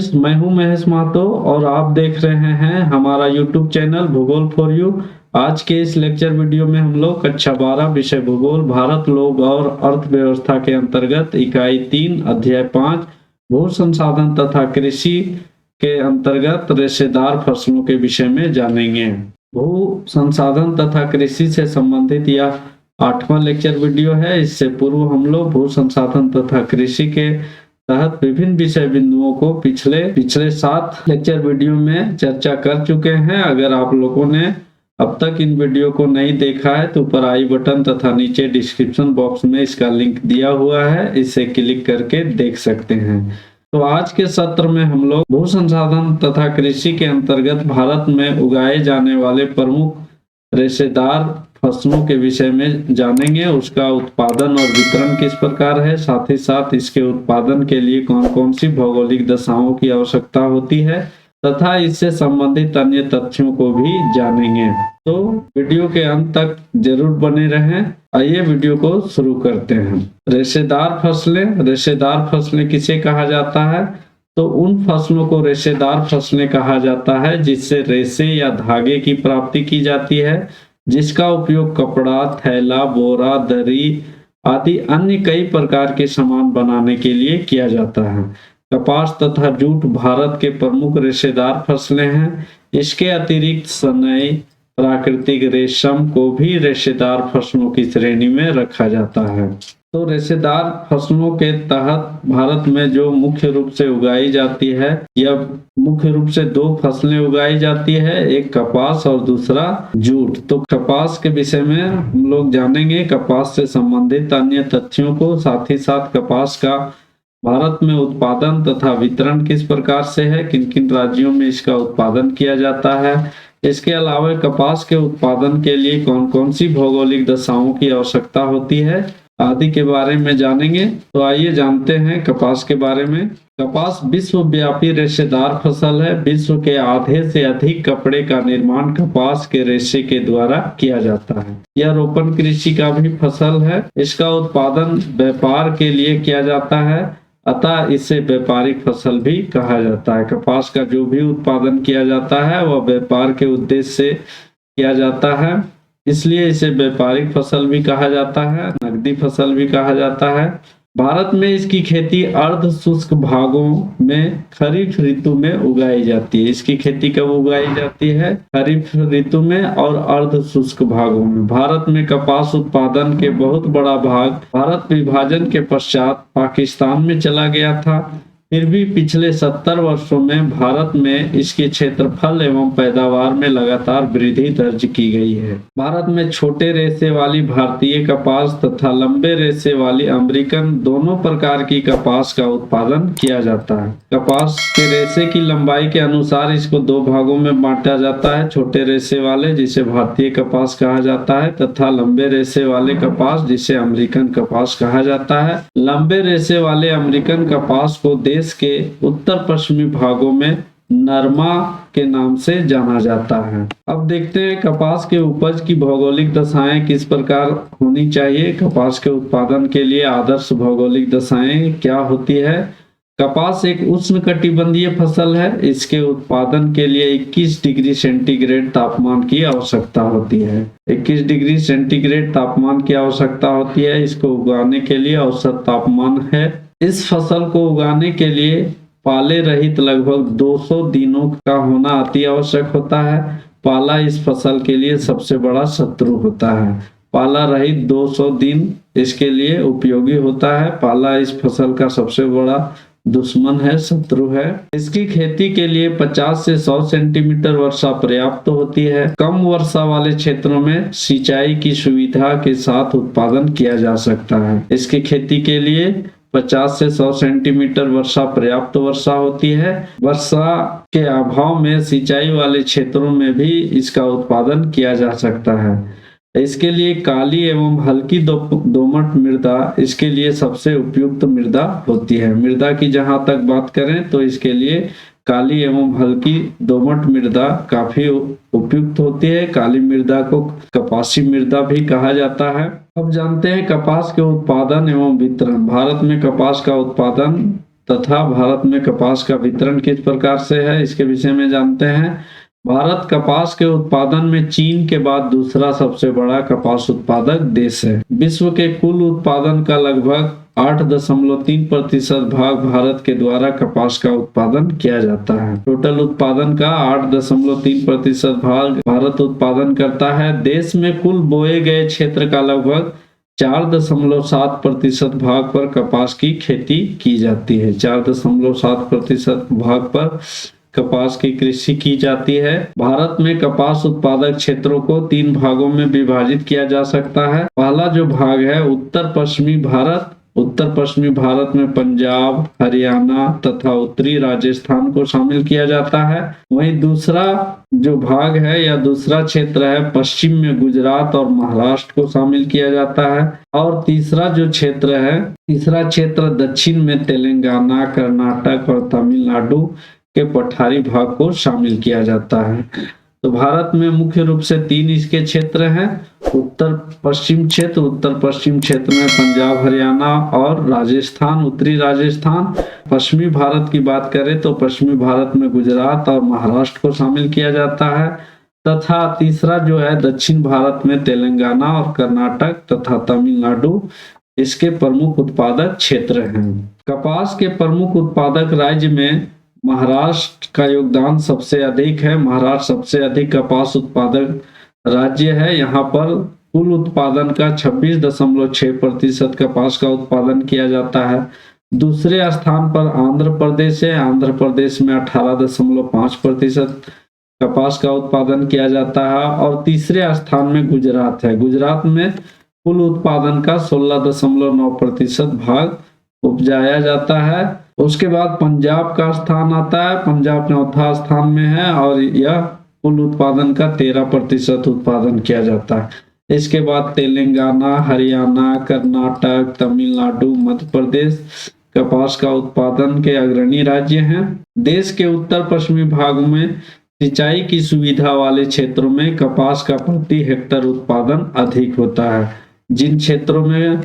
Friends, मैं हूं महेश महतो और आप देख रहे हैं हमारा यूट्यूब चैनल भूगोल फॉर यू। आज के इस लेक्चर वीडियो में हम लोग कक्षा 12 विषय भूगोल भारत लोग और अर्थव्यवस्था के अंतर्गत इकाई 3 अध्याय 5 भू संसाधन तथा कृषि के अंतर्गत रेशेदार फसलों के विषय में जानेंगे। भू संसाधन तथा कृषि से संबंधित यह 8वां लेक्चर वीडियो है। इससे पूर्व हम लोग भू संसाधन तथा कृषि के तहत विभिन्न विषय बिंदुओं को पिछले 7 लेक्चर वीडियो में चर्चा कर चुके हैं। अगर आप लोगों ने अब तक इन वीडियो को नहीं देखा है तो ऊपर आई बटन तथा नीचे डिस्क्रिप्शन बॉक्स में इसका लिंक दिया हुआ है, इसे क्लिक करके देख सकते हैं। तो आज के सत्र में हम लोग भू संसाधन तथा कृषि के अंतर्गत भारत में उगाए जाने वाले प्रमुख रेशेदार फसलों के विषय में जानेंगे। उसका उत्पादन और वितरण किस प्रकार है, साथ ही साथ इसके उत्पादन के लिए कौन कौन सी भौगोलिक दशाओं की आवश्यकता होती है तथा इससे संबंधित अन्य तथ्यों को भी जानेंगे। तो वीडियो के अंत तक जरूर बने रहें। आइए वीडियो को शुरू करते हैं। रेशेदार फसलें किसे कहा जाता है? तो उन फसलों को रेशेदार फसलें कहा जाता है जिससे रेशे या धागे की प्राप्ति की जाती है, जिसका उपयोग कपड़ा, थैला, बोरा, दरी आदि अन्य कई प्रकार के सामान बनाने के लिए किया जाता है। कपास तथा जूट भारत के प्रमुख रेशेदार फसलें हैं। इसके अतिरिक्त सनई, प्राकृतिक रेशम को भी रेशेदार फसलों की श्रेणी में रखा जाता है। तो रेशेदार फसलों के तहत भारत में जो मुख्य रूप से उगाई जाती है, यह मुख्य रूप से 2 फसलें उगाई जाती है, एक कपास और दूसरा जूट। तो कपास के विषय में हम लोग जानेंगे, कपास से संबंधित अन्य तथ्यों को, साथ ही साथ कपास का भारत में उत्पादन तथा वितरण किस प्रकार से है, किन किन राज्यों में इसका उत्पादन किया जाता है। इसके अलावा कपास के उत्पादन के लिए कौन कौन सी भौगोलिक दशाओं की आवश्यकता होती है आदि के बारे में जानेंगे। तो आइए जानते हैं कपास के बारे में। कपास विश्वव्यापी रेशेदार फसल है। विश्व के आधे से अधिक कपड़े का निर्माण कपास के रेशे के द्वारा किया जाता है। यह रोपण कृषि का भी फसल है। इसका उत्पादन व्यापार के लिए किया जाता है, अतः इसे व्यापारिक फसल भी कहा जाता है। कपास का जो भी उत्पादन किया जाता है वह व्यापार के उद्देश्य से किया जाता है, इसलिए इसे व्यापारिक फसल भी कहा जाता है, नकदी फसल भी कहा जाता है। भारत में इसकी खेती अर्ध शुष्क भागों में खरीफ ऋतु में उगाई जाती है। इसकी खेती कब उगाई जाती है? खरीफ ऋतु में और अर्ध शुष्क भागों में। भारत में कपास उत्पादन के बहुत बड़ा भाग भारत विभाजन के पश्चात पाकिस्तान में चला गया था। फिर भी पिछले 70 वर्षों में भारत में इसके क्षेत्रफल एवं पैदावार में लगातार वृद्धि दर्ज की गई है। भारत में छोटे रेशे वाली भारतीय कपास तथा लंबे रेशे वाली अमेरिकन दोनों प्रकार की कपास का उत्पादन किया जाता है। कपास के रेशे की लंबाई के अनुसार इसको 2 भागों में बांटा जाता है। छोटे रेशे वाले जिसे भारतीय कपास कहा जाता है तथा लंबे रेशे वाले कपास जिसे अमेरिकन कपास कहा जाता है। लंबे रेशे वाले अमेरिकन कपास को देश के उत्तर पश्चिमी भागों में नरमा के नाम से जाना जाता है। अब देखते हैं कपास के उपज की भौगोलिक दशाएं किस प्रकार होनी चाहिए। कपास के उत्पादन के लिए आदर्श भौगोलिक दशाएं क्या होती है? कपास एक उष्णकटिबंधीय फसल है। इसके उत्पादन के लिए 21 डिग्री सेंटीग्रेड तापमान की आवश्यकता होती है। 21 डिग्री सेंटीग्रेड तापमान की आवश्यकता होती है। इसको उगाने के लिए औसत तापमान है। इस फसल को उगाने के लिए पाले रहित लगभग 200 दिनों का होना अति आवश्यक होता है। पाला इस फसल के लिए सबसे बड़ा शत्रु होता है। पाला रहित 200 दिन इसके लिए उपयोगी होता है। पाला इस फसल का सबसे बड़ा दुश्मन है, शत्रु है। इसकी खेती के लिए 50 से 100 सेंटीमीटर वर्षा पर्याप्त होती है। कम वर्षा वाले क्षेत्रों में सिंचाई की सुविधा के साथ उत्पादन किया जा सकता है। इसकी खेती के लिए 50 से 100 सेंटीमीटर वर्षा पर्याप्त वर्षा होती है। वर्षा के अभाव में सिंचाई वाले क्षेत्रों में भी इसका उत्पादन किया जा सकता है। इसके लिए काली एवं हल्की दोमट मृदा इसके लिए सबसे उपयुक्त मृदा होती है। मृदा की जहां तक बात करें तो इसके लिए काली एवं हल्की दोमट मृदा काफी उपयुक्त होती है। काली मृदा को कपासी मृदा भी कहा जाता है। अब जानते हैं कपास के उत्पादन एवं वितरण। भारत में कपास का उत्पादन तथा भारत में कपास का वितरण किस प्रकार से है, इसके विषय में जानते हैं। भारत कपास के उत्पादन में चीन के बाद दूसरा सबसे बड़ा कपास उत्पादक देश है। विश्व के कुल उत्पादन का लगभग 8.3% भाग भारत के द्वारा कपास का उत्पादन किया जाता है। टोटल उत्पादन का 8.3% भाग भारत उत्पादन करता है। देश में कुल बोए गए क्षेत्र का लगभग 4.7% भाग पर कपास की खेती की जाती है। 4.7% भाग पर कपास की कृषि की जाती है। भारत में कपास उत्पादक क्षेत्रों को 3 भागों में विभाजित किया जा सकता है। पहला जो भाग है उत्तर पश्चिमी भारत। उत्तर पश्चिमी भारत में पंजाब, हरियाणा तथा उत्तरी राजस्थान को शामिल किया जाता है। वहीं दूसरा जो भाग है या दूसरा क्षेत्र है पश्चिम में गुजरात और महाराष्ट्र को शामिल किया जाता है। और तीसरा जो क्षेत्र है, तीसरा क्षेत्र दक्षिण में तेलंगाना, कर्नाटक और तमिलनाडु के पठारी भाग को शामिल किया जाता है। तो भारत में मुख्य रूप से 3 इसके क्षेत्र हैं। उत्तर पश्चिम क्षेत्र, उत्तर पश्चिम क्षेत्र में पंजाब, हरियाणा और राजस्थान, उत्तरी राजस्थान। पश्चिमी भारत की बात करें तो पश्चिमी भारत में गुजरात और महाराष्ट्र को शामिल किया जाता है। तथा तीसरा जो है दक्षिण भारत में तेलंगाना और कर्नाटक तथा तमिलनाडु इसके प्रमुख उत्पादक क्षेत्र हैं। कपास के प्रमुख उत्पादक राज्य में महाराष्ट्र का योगदान सबसे अधिक है। महाराष्ट्र सबसे अधिक कपास उत्पादक राज्य है। यहाँ पर कुल उत्पादन का 26.6% कपास का उत्पादन किया जाता है। दूसरे स्थान पर आंध्र प्रदेश है। आंध्र प्रदेश में 18.5% कपास का उत्पादन किया जाता है। और तीसरे स्थान में गुजरात है। गुजरात में कुल उत्पादन का 16.9% भाग उपजाया जाता है। उसके बाद पंजाब का स्थान आता है। पंजाब 4था स्थान में है और यह कुल उत्पादन का 13% उत्पादन किया जाता है। इसके बाद तेलंगाना, हरियाणा, कर्नाटक, तमिलनाडु, मध्य प्रदेश कपास का उत्पादन के अग्रणी राज्य हैं। देश के उत्तर पश्चिमी भाग में सिंचाई की सुविधा वाले क्षेत्रों में कपास का प्रति हेक्टेयर उत्पादन अधिक होता है। जिन क्षेत्रों में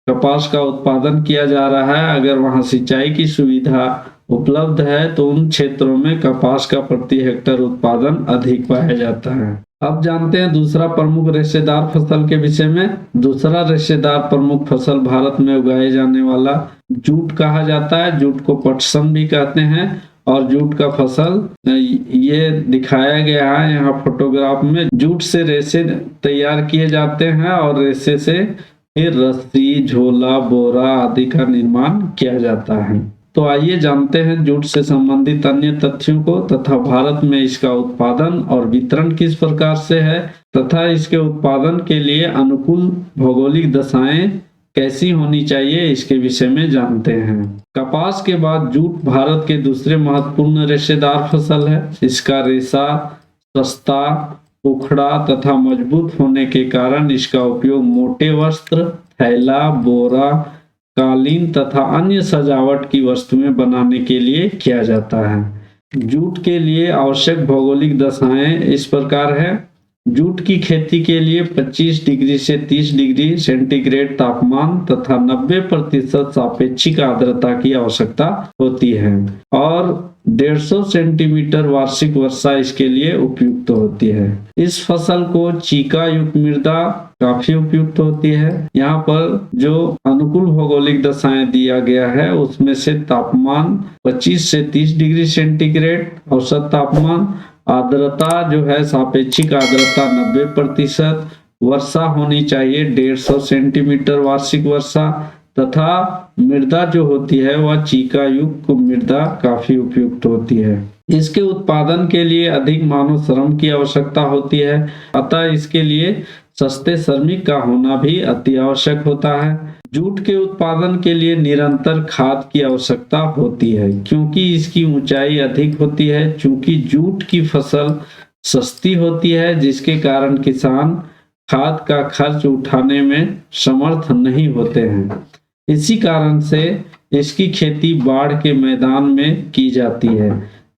कपास का उत्पादन किया जा रहा है, अगर वहां सिंचाई की सुविधा उपलब्ध है तो उन क्षेत्रों में कपास का प्रति हेक्टेयर उत्पादन अधिक पाया जाता है। अब जानते हैं दूसरा प्रमुख रेशेदार फसल के विषय में। दूसरा रेशेदार प्रमुख फसल भारत में उगाए जाने वाला जूट कहा जाता है। जूट को पटसन भी कहते हैं। और जूट का फसल ये दिखाया गया है यहाँ फोटोग्राफ में। जूट से रेशे तैयार किए जाते हैं और रेशे से फिर रस्सी, झोला, बोरा आदि का निर्माण किया जाता है। तो आइए जानते हैं जूट से संबंधित अन्य तथ्यों को तथा भारत में इसका उत्पादन और वितरण किस प्रकार से है तथा इसके उत्पादन के लिए अनुकूल भौगोलिक दशाएं कैसी होनी चाहिए, इसके विषय में जानते हैं। कपास के बाद जूट भारत के दूसरे महत्वपूर्ण रेशेदार फसल है। इसका रेशा सस्ता, उखड़ा तथा मजबूत होने के कारण इसका उपयोग मोटे वस्त्र, थैला, बोरा, कालीन तथा अन्य सजावट की वस्तुएं बनाने के लिए किया जाता है। जूट के लिए आवश्यक भौगोलिक दशाएं इस प्रकार है। जूट की खेती के लिए 25 डिग्री से 30 डिग्री सेंटीग्रेड तापमान तथा 90% सापेक्षिक आर्द्रता की आवश्यकता होती है और 150 सेंटीमीटर वार्षिक वर्षा इसके लिए उपयुक्त होती है। इस फसल को चीका युक्त मृदा काफी उपयुक्त होती है। यहाँ पर जो अनुकूल भौगोलिक दशाएं दिया गया है उसमें से तापमान 25 से 30 डिग्री सेंटीग्रेड औसत तापमान, आर्द्रता जो है सापेक्षिक आर्द्रता 90%, वर्षा होनी चाहिए 150 सेंटीमीटर वार्षिक वर्षा तथा मृदा जो होती है वह चीका युक्त मृदा काफी उपयुक्त होती है। इसके उत्पादन के लिए अधिक मानव श्रम की आवश्यकता होती है, अतः इसके लिए सस्ते श्रमिक का होना भी अति आवश्यक होता है। जूट के उत्पादन के लिए निरंतर खाद की आवश्यकता होती है क्योंकि इसकी ऊंचाई अधिक होती है। चूंकि जूट की फसल सस्ती होती है जिसके कारण किसान खाद का खर्च उठाने में समर्थ नहीं होते हैं। इसी कारण से इसकी खेती बाढ़ के मैदान में की जाती है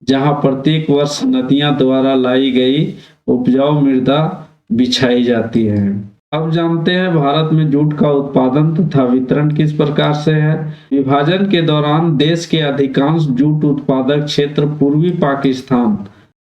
जहां प्रत्येक वर्ष नदियां द्वारा लाई गई उपजाऊ मृदा बिछाई जाती है। अब जानते हैं भारत में जूट का उत्पादन तथा वितरण किस प्रकार से है। विभाजन के दौरान देश के अधिकांश जूट उत्पादक क्षेत्र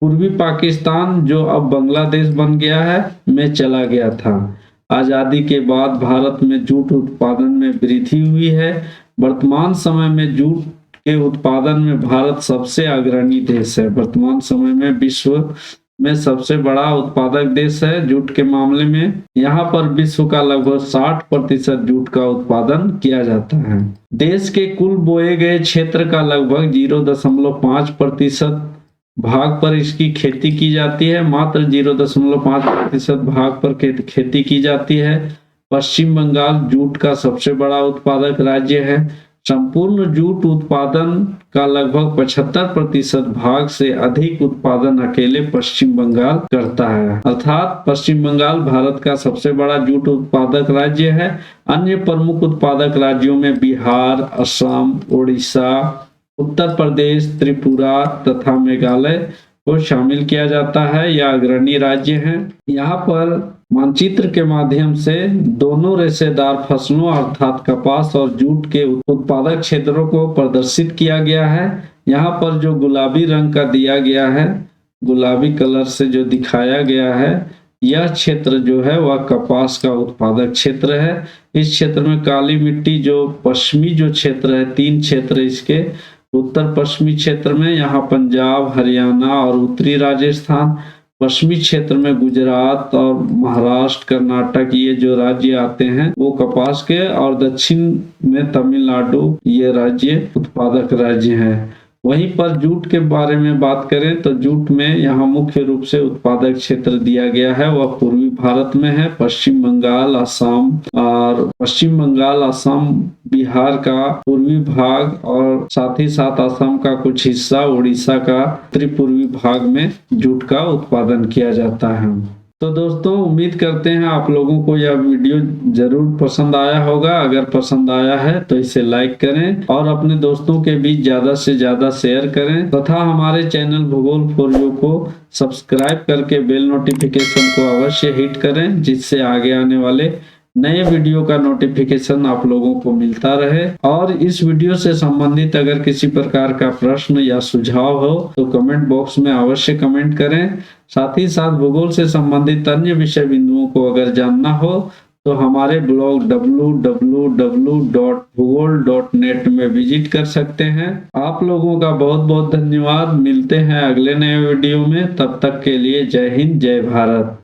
पूर्वी पाकिस्तान जो अब बांग्लादेश बन गया है में चला गया था। आजादी के बाद भारत में जूट उत्पादन में वृद्धि हुई है। वर्तमान समय में जूट के उत्पादन में भारत सबसे अग्रणी देश है। वर्तमान समय में विश्व में सबसे बड़ा उत्पादक देश है जूट के मामले में। यहाँ पर विश्व का लगभग 60% जूट का उत्पादन किया जाता है। देश के कुल बोए गए क्षेत्र का लगभग 0.5% भाग पर इसकी खेती की जाती है। मात्र 0.5% भाग पर खेती की जाती है। पश्चिम बंगाल जूट का सबसे बड़ा उत्पादक राज्य है। संपूर्ण जूट उत्पादन का लगभग 75% भाग से अधिक उत्पादन अकेले पश्चिम बंगाल करता है। अर्थात पश्चिम बंगाल भारत का सबसे बड़ा जूट उत्पादक राज्य है। अन्य प्रमुख उत्पादक राज्यों में बिहार, असम, उड़ीसा, उत्तर प्रदेश, त्रिपुरा तथा मेघालय को शामिल किया जाता है। यह अग्रणी राज्य हैं। यहाँ पर मानचित्र के माध्यम से दोनों रेशेदार फसलों अर्थात कपास और जूट के उत्पादक क्षेत्रों को प्रदर्शित किया गया है। यहाँ पर जो गुलाबी रंग का दिया गया है, गुलाबी कलर से जो दिखाया गया है, यह क्षेत्र जो है वह कपास का उत्पादक क्षेत्र है। इस क्षेत्र में काली मिट्टी जो पश्चिमी जो क्षेत्र है, 3 क्षेत्र इसके उत्तर पश्चिमी क्षेत्र में यहाँ पंजाब, हरियाणा और उत्तरी राजस्थान, पश्चिमी क्षेत्र में गुजरात और महाराष्ट्र, कर्नाटक ये जो राज्य आते हैं वो कपास के, और दक्षिण में तमिलनाडु ये राज्य उत्पादक राज्य हैं। वहीं पर जूट के बारे में बात करें तो जूट में यहाँ मुख्य रूप से उत्पादक क्षेत्र दिया गया है वह पूर्वी भारत में है। पश्चिम बंगाल, असम, बिहार का पूर्वी भाग और साथ ही साथ असम का कुछ हिस्सा, उड़ीसा का उत्तरी पूर्वी भाग में जूट का उत्पादन किया जाता है। तो दोस्तों उम्मीद करते हैं आप लोगों को यह वीडियो जरूर पसंद आया होगा। अगर पसंद आया है तो इसे लाइक करें और अपने दोस्तों के बीच ज्यादा से ज्यादा शेयर करें तथा हमारे चैनल भूगोल फॉर यू को सब्सक्राइब करके बेल नोटिफिकेशन को अवश्य हिट करें, जिससे आगे आने वाले नए वीडियो का नोटिफिकेशन आप लोगों को मिलता रहे। और इस वीडियो से संबंधित अगर किसी प्रकार का प्रश्न या सुझाव हो तो कमेंट बॉक्स में अवश्य कमेंट करें। साथ ही साथ भूगोल से संबंधित अन्य विषय बिंदुओं को अगर जानना हो तो हमारे ब्लॉग www.bhugol.net में विजिट कर सकते हैं। आप लोगों का बहुत बहुत धन्यवाद। मिलते हैं अगले नए वीडियो में, तब तक के लिए जय हिंद, जय भारत।